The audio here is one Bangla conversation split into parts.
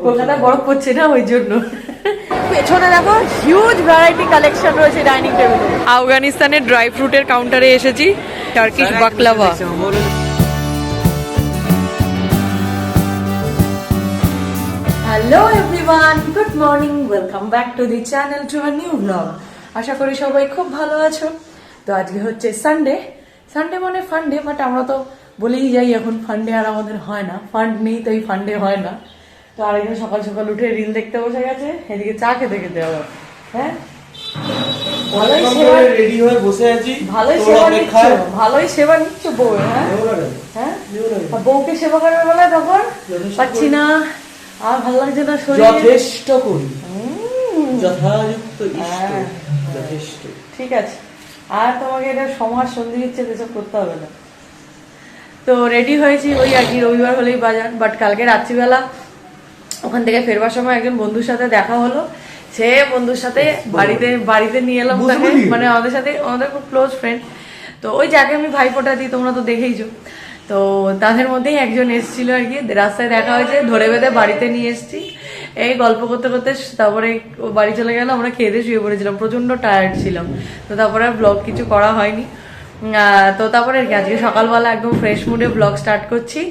কলকাতায় বরফ পড়ছে না ওই জন্য। পেছনে দেখো হিউজ ভ্যারাইটি কালেকশন রয়েছে ডাইনিং টেবিলে। আফগানিস্তানের ড্রাই ফ্রুটের কাউন্টারে এসেছি, Turkish baklava. Hello everyone, good morning, welcome back to the channel, to a new blog. আশা করি সবাই খুব ভালো আছো। তো আজকে হচ্ছে সানডে। সানডে মানে ফান্ডে, বাট আমরা তো বলেই যাই এখন ফান্ডে, আর আমাদের হয় না, ফান্ড নেই তাই ফান্ডে হয় না। তো আরেকজন সকাল সকাল উঠে রিল দেখতে বসে গেছে, এদিকে চা খেতে খেতে আবার। হ্যাঁ, ভালোই সেবা রেডি হয়ে বসে আছি। ভালোই সেবা নিচ্ছ বউ। হ্যাঁ, বউকে সেবা করার বেলা তখন পাচ্ছি না, আর ভালো লাগছে না শরীর। যথেষ্ট করি, যথাযুক্ত, যথেষ্ট। ঠিক আছে, আর তোমাকে এটা সমাজ সন্ধি দিচ্ছে, এসব করতে হবে না। তো রেডি হয়েছি, ওই আর কি, রবিবার হলেই বাজার। বাট কালকে রাত্রিবেলা ওখান থেকে ফেরবার সময় একজন বন্ধুর সাথে দেখা হলো। সে বন্ধুর সাথে বাড়িতে নিয়ে এলাম তাকে, মানে আমাদের খুব ক্লোজ ফ্রেন্ড। তো ওই যাকে আমি ভাইফোঁটা দিই, তোমরা তো দেখেইছো। তো তাদের মধ্যেই একজন এসেছিল আর কি, রাস্তায় দেখা হয়েছে, ধরে বেঁধে বাড়িতে নিয়ে এসেছি। এই গল্প করতে করতে তারপরে বাড়ি চলে গেলাম। আমরা খেয়ে দিয়ে শুয়ে পড়েছিলাম, প্রচন্ড টায়ার্ড ছিলাম। তো তারপরে ব্লগ কিছু করা হয়নি। তো তারপরে আর কি, আজকে সকালবেলা একদম ফ্রেশ মুডে ব্লগ স্টার্ট করছি।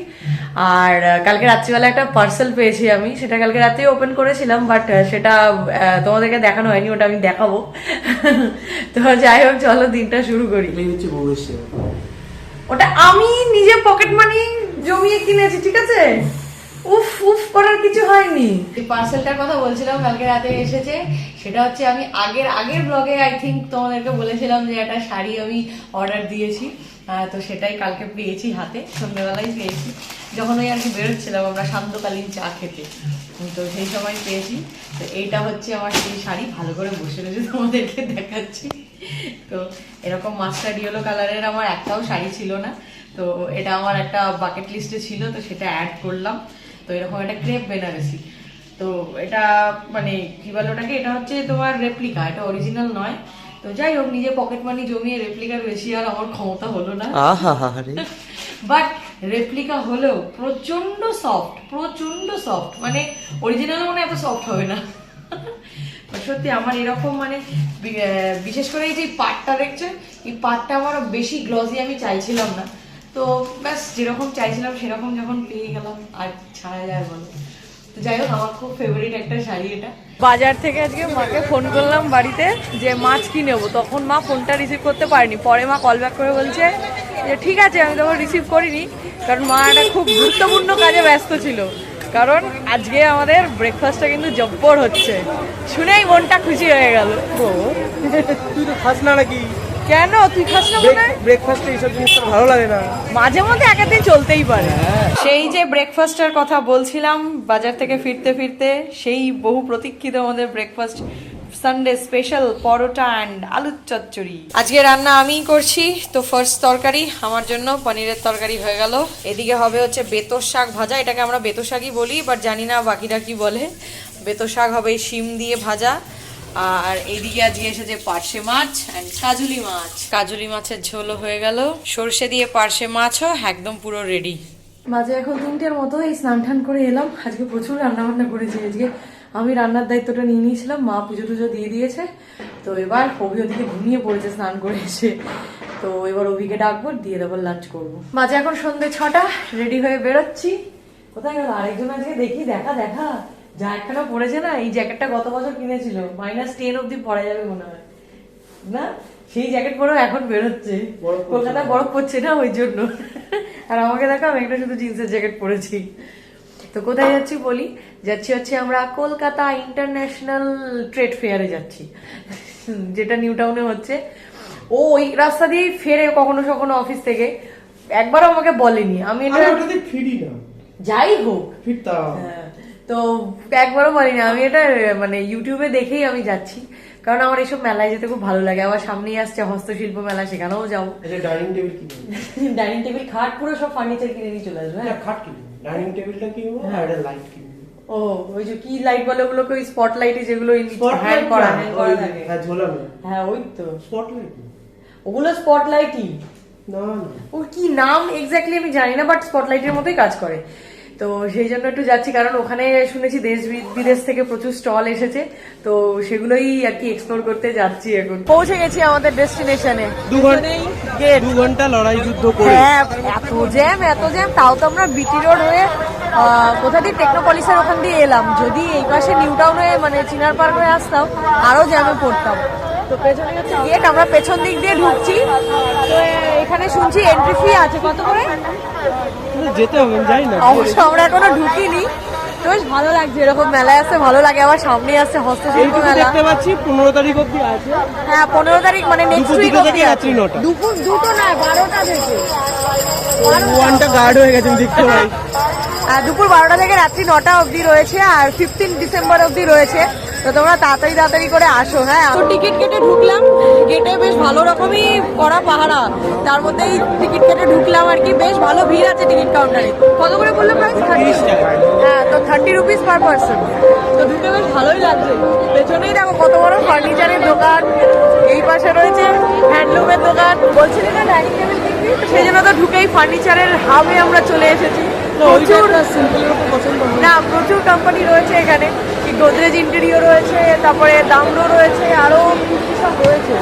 আর কালকে রাত্রিবেলা একটা পার্সেল পেয়েছি আমি, সেটা কালকে রাতেই ওপেন করেছিলাম, বাট সেটা তোমাদেরকে দেখানো হয়নি, ওটা আমি দেখাবো। তো যাই হোক, চলো দিনটা শুরু করি। ওটা আমি নিজে পকেট মানি জমিয়ে কিনেছি, ঠিক আছে? উফ উফ করার কিছু হয়নি। এই পার্সেলটার কথা বলছিলাম, কালকে রাতে এসেছে। সেটা হচ্ছে আমি আগের ব্লগে আই থিঙ্ক তোমাদেরকে বলেছিলাম যে একটা শাড়ি আমি অর্ডার দিয়েছি। তো সেটাই কালকে পেয়েছি হাতে, সন্ধ্যেবেলায় পেয়েছি, যখন ওই আর কি বেরোচ্ছিলাম আমরা সান্ধ্যকালীন চা খেতে। তো সেই সময় পেয়েছি। তো এইটা হচ্ছে আমার সেই শাড়ি, ভালো করে বসে রয়েছে, তোমাদেরকে দেখাচ্ছি। তো এরকম মাস্টার্ড ইয়েলো কালারের আমার একটাও শাড়ি ছিল না। তো এটা আমার একটা বাকেট লিস্টে ছিল, তো সেটা অ্যাড করলাম। তো এরকম একটা ক্রেপ বেনারসি। তো এটা মানে কি বলে ওটাকে, এটা হচ্ছে তোমার রেপ্লিকা, এটা অরিজিনাল নয়। তো যাই হোক, নিজে পকেট মানি জমিয়ে রেপ্লিকার বেশি আর আমার ক্ষমতা হলো না। বাট রেপ্লিকা হলেও প্রচন্ড সফট, মানে অরিজিনাল মানে এত সফট হবে না। সত্যি আমার এরকম মানে বিশেষ করে এই যে পাটটা দেখছেন, এই পাটটা আমার বেশি গ্লসি আমি চাইছিলাম না। তো ব্যাস যেরকম চাইছিলাম সেরকম যখন পেয়ে গেলাম, আর ছাড়া যায় বলো। তো যাই হোক, আমার খুব ফেভারিট একটা শাড়ি এটা। বাজার থেকে আজকে মাকে ফোন করলাম বাড়িতে যে মাছ কি নেবো, তখন মা ফোনটা রিসিভ করতে পারেনি। পরে মা কল ব্যাক করে বলছে যে ঠিক আছে, আমি তখন রিসিভ করিনি, কারণ মা একটা খুব গুরুত্বপূর্ণ কাজে ব্যস্ত ছিল। কারণ আজকে আমাদের ব্রেকফাস্টটা কিন্তু জব্বর হচ্ছে, শুনেই মনটা খুশি হয়ে গেল। তুই তো খাস না নাকি? কেন তুই খাস না? মনে হয় ব্রেকফাস্টে এইসব জিনিস ভালো লাগে না, মাঝে মধ্যে একাতেই চলতেই পারে। সেই যে ব্রেকফাস্টের কথা বলছিলাম, বাজার থেকে ফিরতে ফিরতে সেই বহু প্রতীক্ষিত আমাদের breakfast, Sunday special paratha and আলুর চচ্চড়ি। আজকে রান্না আমিই করছি। তো ফার্স্ট তরকারি আমার জন্য পনিরের তরকারি হয়ে গেল। এদিকে হবে হচ্ছে বেতর শাক ভাজা, এটাকে আমরা বেতর শাকই বলি, বাট জানি না বাকিরা কি বলে। বেতর শাক হবে শিম দিয়ে ভাজা। আর এইদিকে আজকে এসেছে পার্শে মাছ অ্যান্ড কাজুলি মাছের ঝোলও হয়ে গেল, সর্ষে দিয়ে পার্শে মাছও একদম পুরো রেডি। বাজে এখন 3টের মতো, এই স্নান টান করে এলাম। আজকে প্রচুর রান্না বান্না করেছি। আজকে আমি রান্নার দায়িত্বটা নিয়ে নিয়েছিলাম, মা পুজো টুজো দিয়ে দিয়েছে। তো এবার অভি ওদিকে ঘুমিয়ে পড়েছে স্নান করে এসে। তো এবার অভিকে ডাকবো, দিয়ে দেবো লাঞ্চ করবো। বাজে এখন সন্ধ্যে 6টা, রেডি হয়ে বেরোচ্ছি। কোথায় গেল আরেকজন? আজকে দেখি, দেখা জ্যাকেটটা পরেছে না, এই জ্যাকেটটা গত বছর কিনেছিল, -10 অব্দি পরা যাবে মনে হয় না, সেই জ্যাকেট পরেও এখন বেরোচ্ছে। কলকাতায় বরফ পড়ছে না ওই জন্য। আর আমাকে দেখা, আমি একটা শুধু জিন্সের জ্যাকেট পরেছি। তো কোথায় যাচ্ছি বলি, যাচ্ছি আমরা কলকাতা ইন্টারন্যাশনাল ট্রেড ফেয়ারে যাচ্ছি, যেটা নিউ টাউনে হচ্ছে। ও ওই রাস্তা দিয়ে ফেরে কখনো কখনো অফিস থেকে, একবারও আমাকে বলেনি। আমি এটা ফিরি না, যাই হোক ফিরতাম। হ্যাঁ, তো একবারও বলি না, আমি এটা মানে ইউটিউবে দেখেই আমি যাচ্ছি, কারণ আমার এইসব মেলায় যেতে খুব ভালো লাগে। আবার সামনেই আসছে হস্তশিল্প মেলা, সেখানেও যাবো। ডাইনিং টেবিল কি ডাইনিং টেবিল, খাট, পুরো সব ফার্নিচার কিনে নিয়ে চলে আসবে। খাট কিনবো, ডাইনিং টেবিলটা কিনবো, আর একটা লাইট কিনবো। ও ওই যে কি লাইট বলে ওগুলোকে, ওই স্পটলাইটে যেগুলো হ্যাং করা থাকে, হ্যাঁ ঝোলানো, হ্যাঁ ওই তো স্পটলাইট। ওগুলো স্পটলাইটই না, ওর কি নাম এক্স্যাক্টলি আমি জানি না, বাট স্পটলাইটের মতোই কাজ করে। তো সেই জন্য একটু যাচ্ছি, কারণ ওখানে শুনেছি দেশ বিদেশ থেকে প্রচুর স্টল এসেছে, তো সেগুলোই আর কি এক্সপ্লোর করতে যাচ্ছি। এখন পৌঁছে গেছি আমাদের ডেস্টিনেশনে। 2 ঘন্টা লড়াই যুদ্ধ করে। হ্যাঁ, এত জ্যাম, তাও তো আমরা বিটি রোড হয়ে কোথা দিয়ে টেকনোপলিসের ওখান দিয়ে এলাম। যদি এই পাশে নিউ টাউন হয়ে মানে চিনার পার্ক হয়ে আসতাম, আরো জ্যামে পড়তাম। তো পেছনে হচ্ছে গেট, আমরা পেছন দিক দিয়ে ঢুকছি। তো এখানে শুনছি এন্ট্রি ফি আছে, কত করে? যেতে হবে, যাই না। অবশ্য আমরা এখনো ঢুকিনি। তো বেশ ভালো লাগছে, এরকম মেলায় আসতে ভালো লাগে। আবার সামনে আসছে হস্তশিল্প মেলা, দেখতে পাচ্ছি 15 তারিখ অব্দি আছে। হ্যাঁ 15 তারিখ মানে নেক্সট উইক অব্দি আছে। রাত্রি 9টা, দুপুর 2টো না 12টা থেকে। ওয়ানটা গার্ড হয়ে গেছেন দেখতে পাই। দুপুর 12টা থেকে রাত্রি 9টা অবধি রয়েছে, আর 15 ডিসেম্বর অবধি রয়েছে। তো তোমরা তাড়াতাড়ি করে আসো। হ্যাঁ, তো টিকিট কেটে ঢুকলাম। গেটে বেশ ভালো রকমই করা পাহারা, তার মধ্যেই টিকিট কেটে ঢুকলাম আর কি। বেশ ভালো ভিড় আছে টিকিট কাউন্টারে। কত করে বললো প্রাইস? 30 টাকা। হ্যাঁ, তো 30 রুপিস পার পার্সন। তো ঢুকে বেশ ভালোই লাগছে। পেছনেই দেখো কত বড় ফার্নিচারের দোকান, এই পাশে রয়েছে হ্যান্ডলুমের দোকান। বলছিলি না ডাইনিং টেবিল কিনবি, সেই জন্য তো ঢুকেই ফার্নিচারের হাবে আমরা চলে এসেছি। প্রচুর কোম্পানি রয়েছে এখানে, গোদরেজ ইন্টেরিয়র রয়েছে, তারপরে দামরো রয়েছে, আরো কি সব রয়েছে।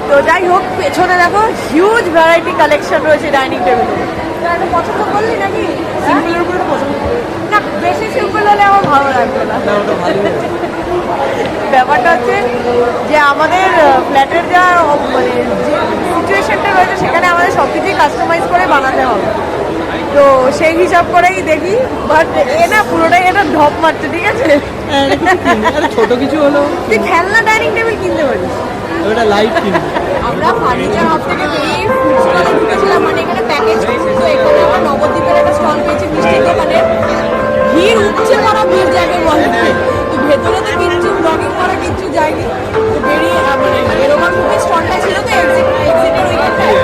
তো যাই হোক, পেছনে দেখো হিউজ ভ্যারাইটি কালেকশন রয়েছে ডাইনিং টেবিলে। তো এটা পছন্দ করলি নাকি? সিম্পলের উপরে পছন্দ করলি না? বেশি সিম্পল হলে আমার ভালো লাগবে না। ব্যাপারটা হচ্ছে যে আমাদের ফ্ল্যাটের যা মানে যে সিচুয়েশনটা রয়েছে, সেখানে আমাদের সবকিছুই কাস্টমাইজ করে বানাতে হবে। তো সেই হিসাব করেই দেখি, বাট এ না পুরোটাই এটা ঢপ মারছে। ঠিক আছে, ছোট কিছু হলো, তুই খেলনা ডাইনিং টেবিল কিনতে পারিস, ওটা লাইট কিনবো। আমরা ফার্নিচার হাব থেকে বেরিয়ে ফুড স্টলে ঢুকেছিলাম, মানে এখানে প্যাকেজ। তো এখানে আমরা নবদ্বীপের একটা স্টল পেয়েছি মিষ্টির দোকানে। ভিড় উঠছে করা ভিড় যাকে বলে। তো ভেতরে তো কিচ্ছু ব্লগিং করা কিচ্ছু যায়নি। তো বেরিয়ে মানে এরকম মুখে স্টলটা ছিল, তো এক্সিটের ওইখানটায়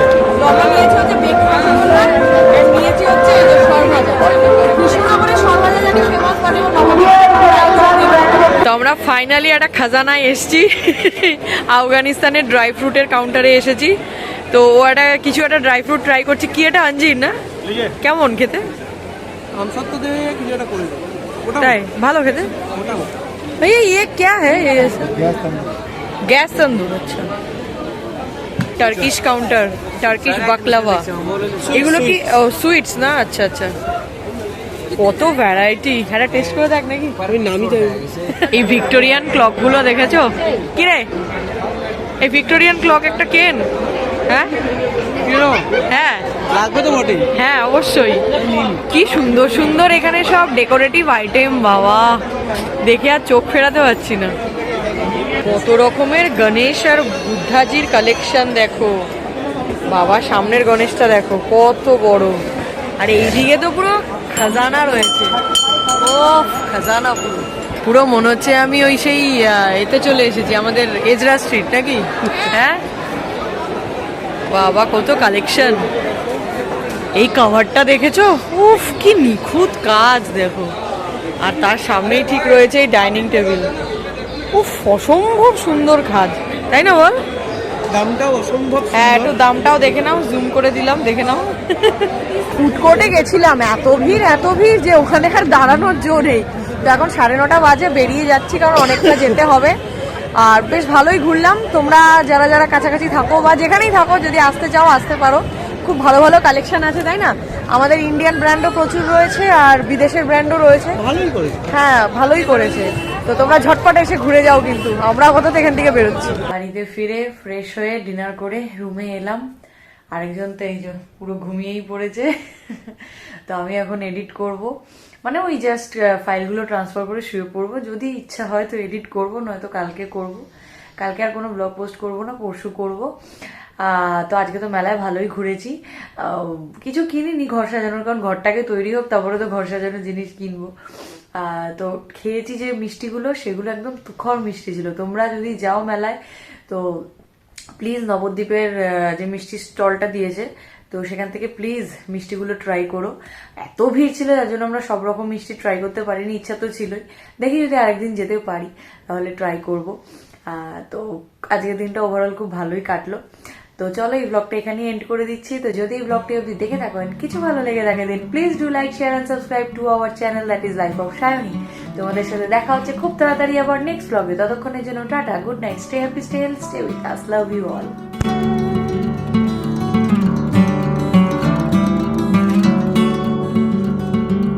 লগে নিয়েছে হচ্ছে ব্রেকফাস্ট আর নিয়েছি হচ্ছে সরভাজা। কৃষ্ণনগরের সরভাজা জানি ফেমাস, মানে তো আমরা ফাইনালি একটা খাজানায় এসেছি। আফগানিস্তানের ড্রাই ফ্রুটের কাউন্টারে এসেছি। তো ও একটা কিছু একটা ড্রাই ফ্রুট ট্রাই করছে। কি এটা আঞ্জির না? কেমন খেতে? তাই ভালো খেতে? भैया ये क्या है? ये गैस तंदूर। अच्छा, টার্কিশ কাউন্টার, টার্কিশ বাকলাভা, এগুলো কি সুইটস না? আচ্ছা আচ্ছা, কত ভ্যারাইটি। একটা টেস্ট করে দেখ নাকি। নামি এই ভিক্টোরিয়ান ক্লক গুলো দেখেছো? কি রে, এই ভিক্টোরিয়ান ক্লক একটা কেন? হ্যাঁ হ্যাঁ লাগবে তো বটে। হ্যাঁ অবশ্যই। কি সুন্দর সুন্দর এখানে সব ডেকোরেটিভ আইটেম, বাবা দেখে আর চোখ ফেরাতে পারছি না। কত রকমের গণেশ আর বুদ্ধাজির কালেকশন দেখো বাবা। সামনের গণেশটা দেখো কত বড়, আর এইদিকে তো পুরো খাজানা রয়েছে। ও খাজানা পুরো পুরো মনে হচ্ছে আমি ওই সেই এতে চলে এসেছি, আমাদের এজরা স্ট্রিট নাকি? হ্যাঁ বাবা কত কালেকশন। এই কভারটা দেখেছো? উফ কি নিখুঁত কাজ দেখো। আর তার সামনেই ঠিক রয়েছে এই ডাইনিং টেবিল। উফ অসম্ভব সুন্দর কাজ, তাই না বল? দামটাও অসম্ভব। হ্যাঁ একটু দামটাও দেখে নাও, জুম করে দিলাম, দেখে নাও। ফুড কোর্টে গেছিলাম, এত ভিড় যে ওখানে আর দাঁড়ানোর জো নেই। তো এখন 9:30 বাজে, বেরিয়ে যাচ্ছি কারণ অনেকটা যেতে হবে। আর বেশ ভালোই ঘুরলাম। তোমরা যারা যারা কাছাকাছি থাকো বা যেখানেই থাকো, যদি আসতে চাও আসতে পারো। খুব ভালো ভালো কালেকশন আছে, তাই না? আমাদের ইন্ডিয়ান ব্র্যান্ডও প্রচুর রয়েছে, আর বিদেশের ব্র্যান্ডও রয়েছে। হ্যাঁ ভালোই করেছে। তো তোমরা ঝটপট এসে ঘুরে যাও, কিন্তু আমরা আপাতত এখান থেকে বেরোচ্ছি। বাড়িতে ফিরে ফ্রেশ হয়ে ডিনার করে রুমে এলাম। আরেকজন তো এই যে পুরো ঘুমিয়েই পড়েছে। তো আমি এখন এডিট করব, মানে ওই জাস্ট ফাইলগুলো ট্রান্সফার করে শুয়ে পড়বো। যদি ইচ্ছা হয় তো এডিট করবো, নয়তো কালকে করব। কালকে আর কোনো ব্লগ পোস্ট করবো না, পরশু করবো। তো আজকে তো মেলায় ভালোই ঘুরেছি। কিছু কিনিনি ঘর সাজানোর, কারণ ঘরটাকে তৈরি হোক তারপরে তো ঘর সাজানোর জিনিস কিনবো। তো খেয়েছি যে মিষ্টিগুলো, সেগুলো একদম তুখর মিষ্টি ছিল। তোমরা যদি যাও মেলায় তো প্লিজ নবদ্বীপের যে মিষ্টি স্টলটা দিয়েছে, তো সেখান থেকে প্লিজ মিষ্টিগুলো ট্রাই করো। এত ভিড় ছিল যার জন্য আমরা সব রকম মিষ্টি ট্রাই করতে পারিনি, ইচ্ছা তো ছিলই। দেখি যদি আরেকদিন যেতে পারি তাহলে ট্রাই করব। তো আজকের দিনটা ওভারঅল খুব ভালোই কাটলো। তো চলো এই ব্লগটা এখানে এন্ড করে দিচ্ছি। তো যদি এই ব্লগটি অবধি দেখে থাকেন, কিছু ভালো লেগে থাকে, then please do like, share and subscribe to our channel that is life of Sayani. তোমাদের সাথে দেখা হচ্ছে খুব তাড়াতাড়ি আবার নেক্সট ব্লগে। ততক্ষণের জন্য টাটা, good night, stay happy, stay healthy, stay with us, love you all.